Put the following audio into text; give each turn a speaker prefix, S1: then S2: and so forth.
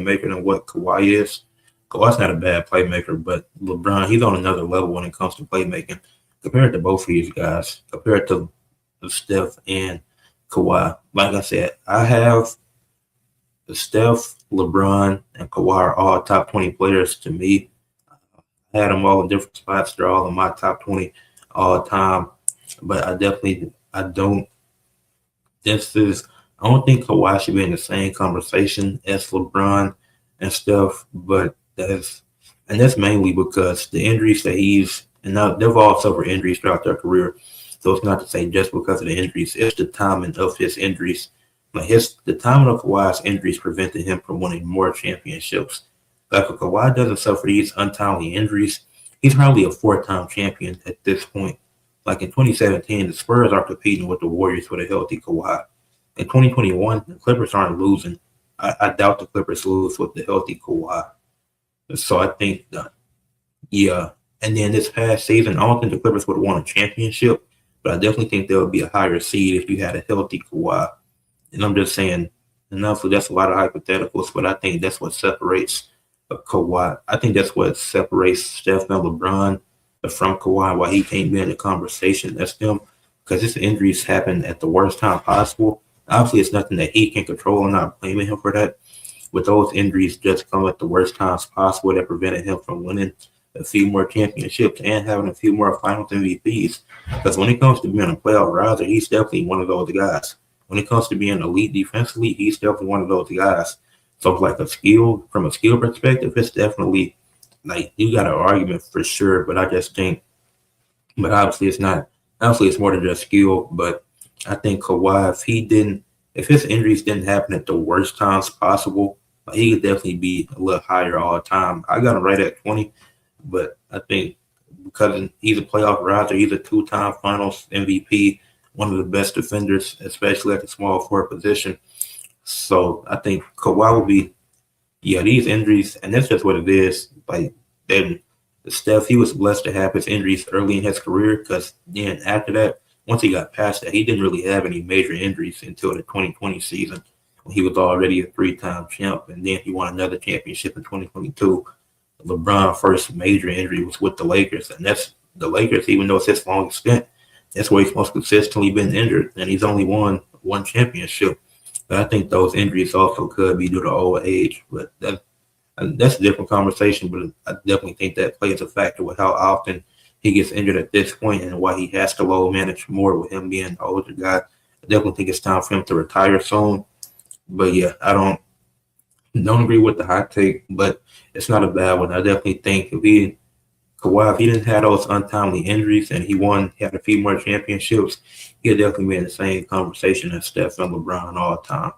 S1: playmaker than what Kawhi is. Kawhi's not a bad playmaker, but LeBron, he's on another level when it comes to playmaking compared to both of these guys, compared to Steph and Kawhi. Like I said, I have Steph, LeBron, and Kawhi are all top 20 players to me. I had them all in different spots. They're all in my top 20 all time. But I don't, I don't think Kawhi should be in the same conversation as LeBron and Steph, but that's mainly because the injuries that and now they've all suffered injuries throughout their career. So it's not to say just because of the injuries, it's the timing of his injuries. The timing of Kawhi's injuries prevented him from winning more championships. Like if Kawhi doesn't suffer these untimely injuries, he's probably a four-time champion at this point. Like in 2017, the Spurs are competing with the Warriors with a healthy Kawhi. In 2021, the Clippers aren't losing. I doubt the Clippers lose with the healthy Kawhi. So I think, yeah. And then this past season, I don't think the Clippers would have won a championship, but I definitely think there would be a higher seed if you had a healthy Kawhi. And I'm just saying, and also that's a lot of hypotheticals, but I think that's what separates Kawhi. I think that's what separates Steph and LeBron from Kawhi, why he can't be in the conversation. That's them, because his injuries happen at the worst time possible. Obviously, it's nothing that he can control. I'm not blaming him for that. But those injuries just come at the worst times possible that prevented him from winning a few more championships and having a few more finals MVPs. Because when it comes to being a playoff riser, he's definitely one of those guys. When it comes to being elite defensively, he's definitely one of those guys. So like from a skill perspective, it's definitely like you got an argument for sure, but I just think, but obviously it's more than just skill, but I think Kawhi, if his injuries didn't happen at the worst times possible, he could definitely be a little higher all the time. I got him right at 20, but I think because he's a playoff riser, he's a two-time finals MVP, one of the best defenders, especially at the small forward position. So I think Kawhi will be, these injuries, and that's just what it is. Like then Steph, he was blessed to have his injuries early in his career because then after that, once he got past that, he didn't really have any major injuries until the 2020 season when he was already a three-time champ, and then he won another championship in 2022. LeBron's first major injury was with the Lakers, and that's the Lakers, even though it's his longest stint, that's where he's most consistently been injured, and he's only won one championship. But I think those injuries also could be due to old age, but that's a different conversation. But I definitely think that plays a factor with how often he gets injured at this point and why he has to load manage more with him being an older guy. I definitely think it's time for him to retire soon. But yeah, I don't agree with the hot take, but it's not a bad one. I definitely think Kawhi, if he didn't have those untimely injuries and he had a few more championships, he'll definitely be in the same conversation as Steph and LeBron all the time.